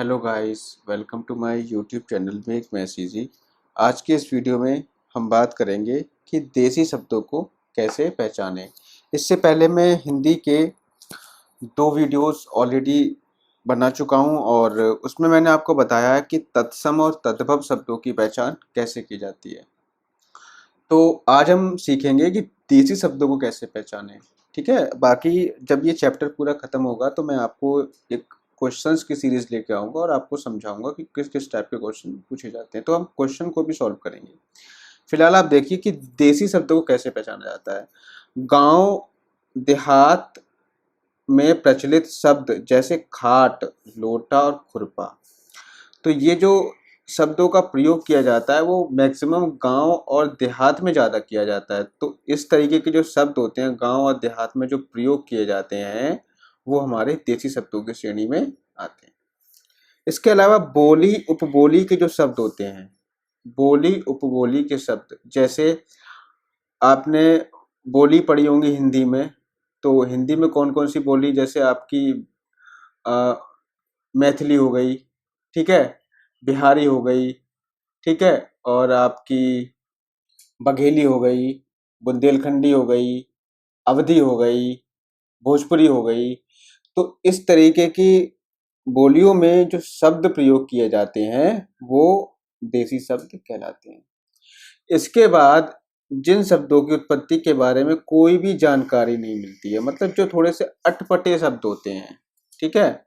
Hello guys, welcome to my YouTube channel make maths easy. आज के इस video में हम बात करेंगे कि देसी शब्दों को कैसे पहचानें। इससे पहले मैं हिंदी के दो वीडियोस ऑलरेडी बना चुका हूं और उसमें मैंने आपको बताया है कि तत्सम और तद्भव शब्दों की पहचान कैसे की जाती है। तो आज हम सीखेंगे कि देसी शब्दों को कैसे पहचानें। ठीक है, बाकी जब ये चैप्टर पूरा खत्म होगा तो मैं आपको एक क्वेश्चंस की सीरीज लेके आऊंगा और आपको समझाऊंगा कि किस किस टाइप के क्वेश्चन पूछे जाते हैं, तो हम क्वेश्चन को भी सॉल्व करेंगे। फिलहाल आप देखिए कि देसी शब्दों को कैसे पहचाना जाता है। गांव देहात में प्रचलित शब्द जैसे खाट, लोटा और खुरपा, तो ये जो शब्दों का प्रयोग किया जाता है वो मैक्सिमम गांव और देहात में ज़्यादा किया जाता है। तो इस तरीके के जो शब्द होते हैं गांव और देहात में जो प्रयोग किए जाते हैं वो हमारे देसी शब्दों की श्रेणी में आते हैं। इसके अलावा बोली उपबोली के जो शब्द होते हैं, बोली उपबोली के शब्द जैसे आपने बोली पढ़ी होंगी हिंदी में, तो हिंदी में कौन कौन सी बोली, जैसे आपकी अ, मैथिली हो गई, ठीक है, बिहारी हो गई, ठीक है, और आपकी बघेली हो गई, बुंदेलखंडी हो गई, अवधी हो गई, भोजपुरी हो गई। तो इस तरीके की बोलियों में जो शब्द प्रयोग किए जाते हैं वो देसी शब्द कहलाते हैं। इसके बाद जिन शब्दों की उत्पत्ति के बारे में कोई भी जानकारी नहीं मिलती है, मतलब जो थोड़े से अटपटे शब्द होते हैं, ठीक है,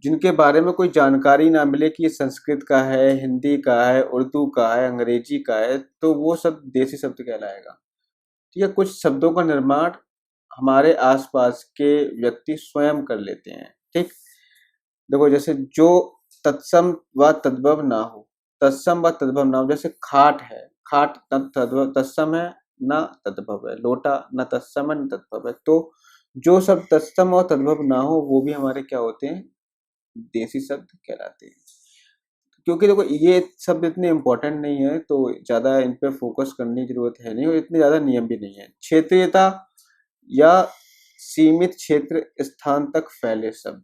जिनके बारे में कोई जानकारी ना मिले कि ये संस्कृत का है, हिंदी का है, उर्दू का है, अंग्रेजी का है, तो वो सब देसी शब्द कहलाएगा। ठीक है, कुछ शब्दों का निर्माण हमारे आसपास के व्यक्ति स्वयं कर लेते हैं। ठीक, देखो जैसे जो तत्सम व तद्भव ना हो, तत्सम व तद्भव ना हो, जैसे खाट है, खाट तद्भव तत्सम है न तद्भव है, लोटा न तत्सम है न तद्भव है। तो जो सब तत्सम और तद्भव ना हो वो भी हमारे क्या होते हैं, देसी शब्द कहलाते हैं। क्योंकि देखो ये शब्द इतने इम्पोर्टेंट नहीं है तो ज़्यादा इन पे फोकस करने की जरूरत है नहीं, और इतने ज़्यादा नियम भी नहीं है। क्षेत्रीयता या सीमित क्षेत्र स्थान तक फैले शब्द,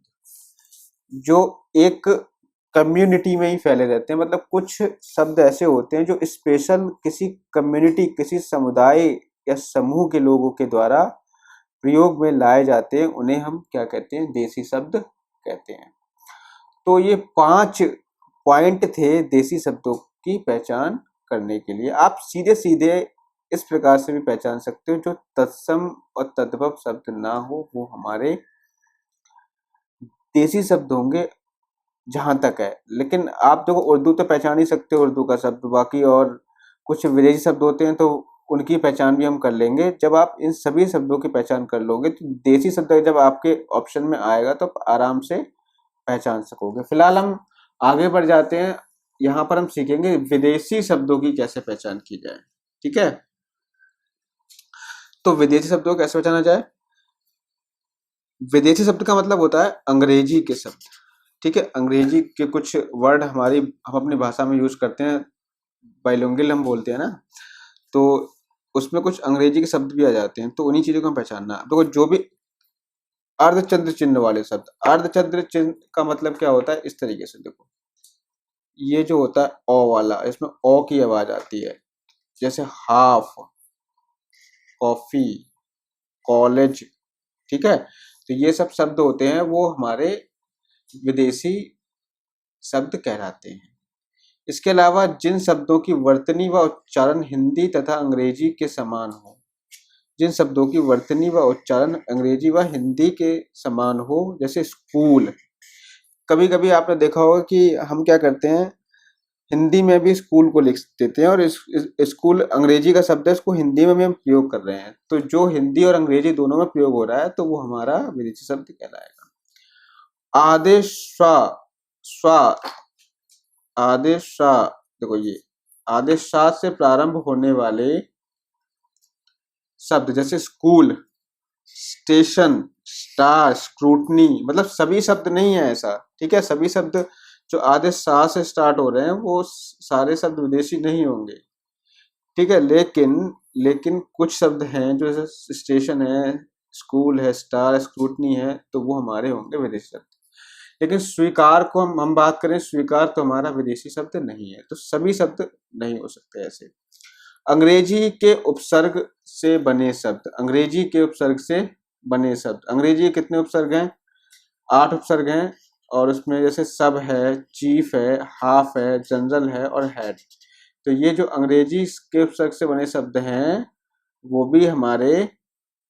जो एक कम्युनिटी में ही फैले रहते हैं, मतलब कुछ शब्द ऐसे होते हैं जो स्पेशल किसी कम्युनिटी, किसी समुदाय या समूह के लोगों के द्वारा प्रयोग में लाए जाते हैं, उन्हें हम क्या कहते हैं, देसी शब्द कहते हैं। तो ये 5 पॉइंट थे देसी शब्दों की पहचान करने के लिए। आप सीधे सीधे इस प्रकार से भी पहचान सकते हो, जो तत्सम और तद्भव शब्द ना हो वो हमारे देसी शब्द होंगे जहां तक है। लेकिन आप देखो उर्दू तो पहचान ही सकते हो, उर्दू का शब्द, बाकी और कुछ विदेशी शब्द होते हैं तो उनकी पहचान भी हम कर लेंगे। जब आप इन सभी शब्दों की पहचान कर लोगे तो देसी शब्द जब आपके ऑप्शन में आएगा तो आप आराम से पहचान सकोगे। फिलहाल हम आगे बढ़ जाते हैं, यहाँ पर हम सीखेंगे विदेशी शब्दों की कैसे पहचान की जाए। ठीक है, तो विदेशी शब्दों को कैसे पहचाना जाए। विदेशी शब्द का मतलब होता है अंग्रेजी के शब्द। ठीक है, अंग्रेजी के कुछ वर्ड हम अपनी भाषा में यूज करते हैं, बाइलिंगुअल हम बोलते हैं ना, तो उसमें कुछ अंग्रेजी के शब्द भी आ जाते हैं, तो उन्हीं चीजों को हम पहचानना। तो जो भी अर्धचंद्र चिन्ह वाले शब्द, अर्धचंद्र चिन्ह का मतलब क्या होता है, इस तरीके से देखो, ये जो होता है ओ वाला, इसमें ओ की आवाज आती है, जैसे हाफ, कॉफी, कॉलेज, ठीक है, तो ये सब शब्द होते हैं वो हमारे विदेशी शब्द कहलाते हैं। इसके अलावा जिन शब्दों की वर्तनी व उच्चारण हिंदी तथा अंग्रेजी के समान हो, जिन शब्दों की वर्तनी व उच्चारण अंग्रेजी व हिंदी के समान हो, जैसे स्कूल, कभी कभी आपने देखा होगा कि हम क्या करते हैं, हिंदी में भी स्कूल को लिख देते हैं और स्कूल अंग्रेजी का शब्द है, इसको हिंदी में भी हम प्रयोग कर रहे हैं, तो जो हिंदी और अंग्रेजी दोनों में प्रयोग हो रहा है तो वो हमारा विदेशी शब्द कहलाएगा। आदेश स्वा, स्वा, आदेश सा, देखो ये आदेश सा से प्रारंभ होने वाले शब्द जैसे स्कूल, स्टेशन, स्टार, स्क्रूटनी, मतलब सभी शब्द नहीं है ऐसा। ठीक है, सभी शब्द जो आदेश सा से स्टार्ट हो रहे हैं वो सारे शब्द विदेशी नहीं होंगे। ठीक है, लेकिन लेकिन कुछ शब्द हैं जो जैसे स्टेशन है, स्कूल है, स्टार, स्क्रूटनी है, तो वो हमारे होंगे विदेशी शब्द। लेकिन स्वीकार को हम बात करें, स्वीकार तो हमारा विदेशी शब्द नहीं है, तो सभी शब्द नहीं हो सकते ऐसे। अंग्रेजी के उपसर्ग से बने शब्द, अंग्रेजी के उपसर्ग से बने शब्द, अंग्रेजी के कितने उपसर्ग हैं? 8 उपसर्ग हैं, और उसमें जैसे सब है, चीफ है, हाफ है, जनरल है और हेड। तो ये जो अंग्रेजी के उपसर्ग से बने शब्द हैं वो भी हमारे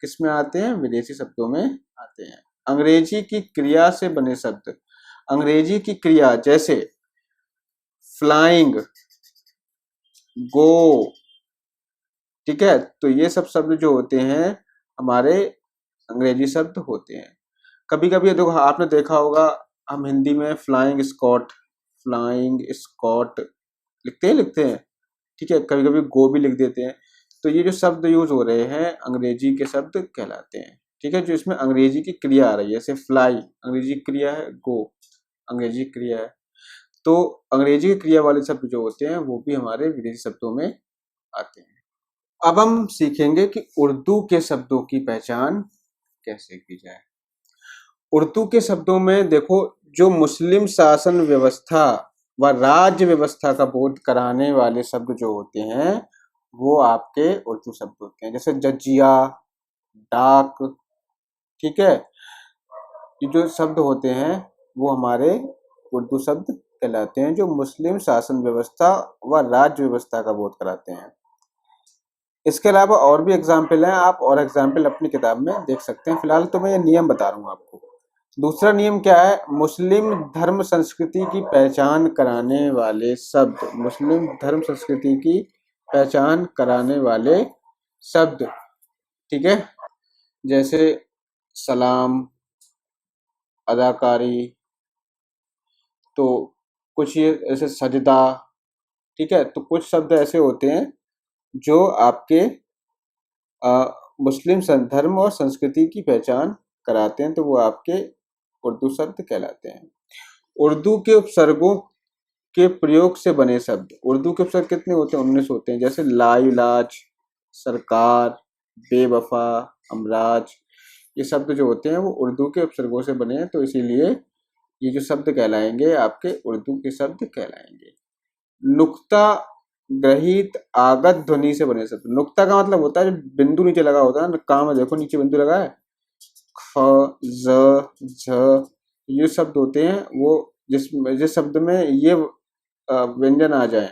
किस में आते हैं? विदेशी शब्दों में आते हैं। अंग्रेजी की क्रिया से बने शब्द, अंग्रेजी की क्रिया जैसे फ्लाइंग, गो, ठीक है, तो ये सब शब्द जो होते हैं हमारे अंग्रेजी शब्द होते हैं। कभी कभी देखो, आपने देखा होगा हम हिंदी में फ्लाइंग स्कॉट, फ्लाइंग स्कॉट लिखते हैं, ठीक है, कभी कभी गो भी लिख देते हैं। तो ये जो शब्द यूज हो रहे हैं अंग्रेजी के शब्द कहलाते हैं, ठीक है, जो इसमें अंग्रेजी की क्रिया आ रही है, जैसे फ्लाई अंग्रेजी क्रिया है, गो अंग्रेजी क्रिया है। तो अंग्रेजी की क्रिया वाले शब्द जो होते हैं वो भी हमारे विदेशी शब्दों में आते हैं। अब हम सीखेंगे कि उर्दू के शब्दों की पहचान कैसे की जाए। उर्दू के शब्दों में देखो, जो मुस्लिम शासन व्यवस्था व राज्य व्यवस्था का बोध कराने वाले शब्द जो होते हैं वो आपके उर्दू शब्द होते हैं, जैसे जजिया, डाक, ठीक है, ये जो शब्द होते हैं वो हमारे उर्दू शब्द कहलाते हैं, जो मुस्लिम शासन व्यवस्था व राज्य व्यवस्था का बोध कराते हैं। इसके अलावा और भी एग्जाम्पल हैं, आप और एग्जाम्पल अपनी किताब में देख सकते हैं। फिलहाल तो मैं ये नियम बता रहा हूँ आपको। दूसरा नियम क्या है? मुस्लिम धर्म संस्कृति की पहचान कराने वाले शब्द, मुस्लिम धर्म संस्कृति की पहचान कराने वाले शब्द, ठीक है, जैसे सलाम, अदाकारी, तो कुछ ये ऐसे सजदा, ठीक है, तो कुछ शब्द ऐसे होते हैं जो आपके मुस्लिम धर्म और संस्कृति की पहचान कराते हैं, तो वो आपके उर्दू शब्द कहलाते हैं। उर्दू के उपसर्गों के प्रयोग से बने शब्द, उर्दू के उपसर्ग कितने होते हैं? 19 होते हैं, जैसे लाइलाज, सरकार, बेवफा, हमराज, ये शब्द जो होते हैं वो उर्दू के उपसर्गों से बने हैं, तो इसीलिए ये जो शब्द कहलाएंगे आपके उर्दू के शब्द कहलाएंगे। नुक्ता ग्रहित आगत ध्वनि से बने शब्द, नुक्ता का मतलब होता है जो बिंदु नीचे लगा होता है ना, काम में देखो नीचे बिंदु लगा है, ख, ज, झ, ये शब्द होते हैं वो जिस शब्द में ये व्यंजन आ जाए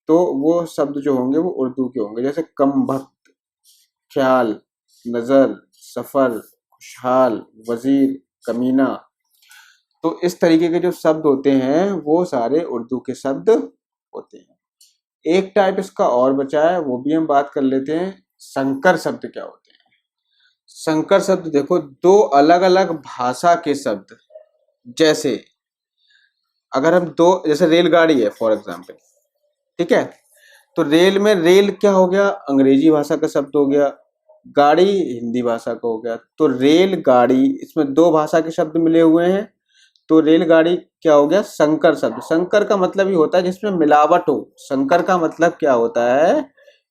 तो वो शब्द जो होंगे वो उर्दू के होंगे, जैसे कम भक्त, ख्याल, नजर, सफर, खुशहाल, वजीर, कमीना। तो इस तरीके के जो शब्द होते हैं वो सारे उर्दू के शब्द होते हैं। एक टाइप इसका और बचा है, वो भी हम बात कर लेते हैं। संकर शब्द क्या होते हैं? संकर शब्द देखो, दो अलग अलग भाषा के शब्द, जैसे अगर हम दो, जैसे रेलगाड़ी है फॉर एग्जाम्पल, ठीक है, तो रेल में रेल क्या हो गया? अंग्रेजी भाषा का शब्द हो गया, गाड़ी हिंदी भाषा का हो गया, तो रेल गाड़ी, इसमें दो भाषा के शब्द मिले हुए हैं, तो रेलगाड़ी क्या हो गया? संकर शब्द। संकर का मतलब ही होता है जिसमें मिलावट हो, संकर का मतलब क्या होता है?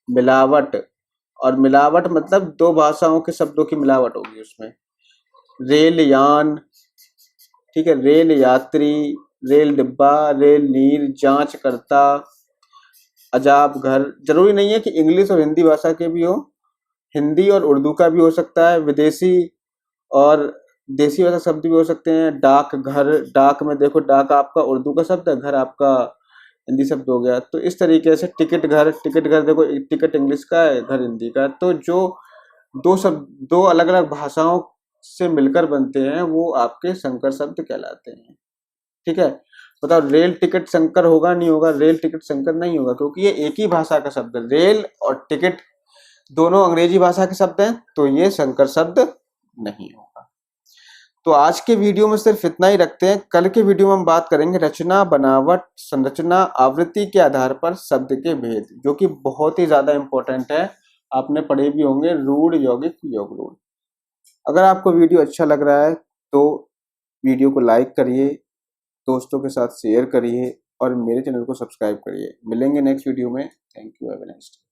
मिलावट, और मिलावट मतलब दो भाषाओं के शब्दों की मिलावट होगी उसमें। रेल यान, ठीक है, रेल यात्री, रेल डिब्बा, रेल नीर, जांच करता, अजाब घर। जरूरी नहीं है कि इंग्लिश और हिंदी भाषा के भी हो, हिंदी और उर्दू का भी हो सकता है, विदेशी और देसी भाषा शब्द भी हो सकते हैं। डाक घर, डाक में देखो, डाक आपका उर्दू का शब्द है, घर आपका हिंदी शब्द हो गया। तो इस तरीके से टिकट घर, टिकट घर देखो, टिकट इंग्लिश का है, घर हिंदी का। तो जो दो शब्द दो अलग अलग भाषाओं से मिलकर बनते हैं वो आपके संकर शब्द कहलाते हैं, ठीक है। बताओ, रेल टिकट संकर होगा नहीं होगा? रेल टिकट संकर नहीं होगा, क्योंकि ये एक ही भाषा का शब्द है। रेल और टिकट दोनों अंग्रेजी भाषा के शब्द हैं, तो ये संकर शब्द नहीं होगा। तो आज के वीडियो में सिर्फ इतना ही रखते हैं। कल के वीडियो में हम बात करेंगे रचना, बनावट, संरचना, आवृत्ति के आधार पर शब्द के भेद, जो कि बहुत ही ज्यादा इंपॉर्टेंट है, आपने पढ़े भी होंगे, रूढ़, यौगिक, योग रूढ़। अगर आपको वीडियो अच्छा लग रहा है तो वीडियो को लाइक करिए, दोस्तों के साथ शेयर करिए और मेरे चैनल को सब्सक्राइब करिए। मिलेंगे नेक्स्ट वीडियो में। Thank you, have a nice day.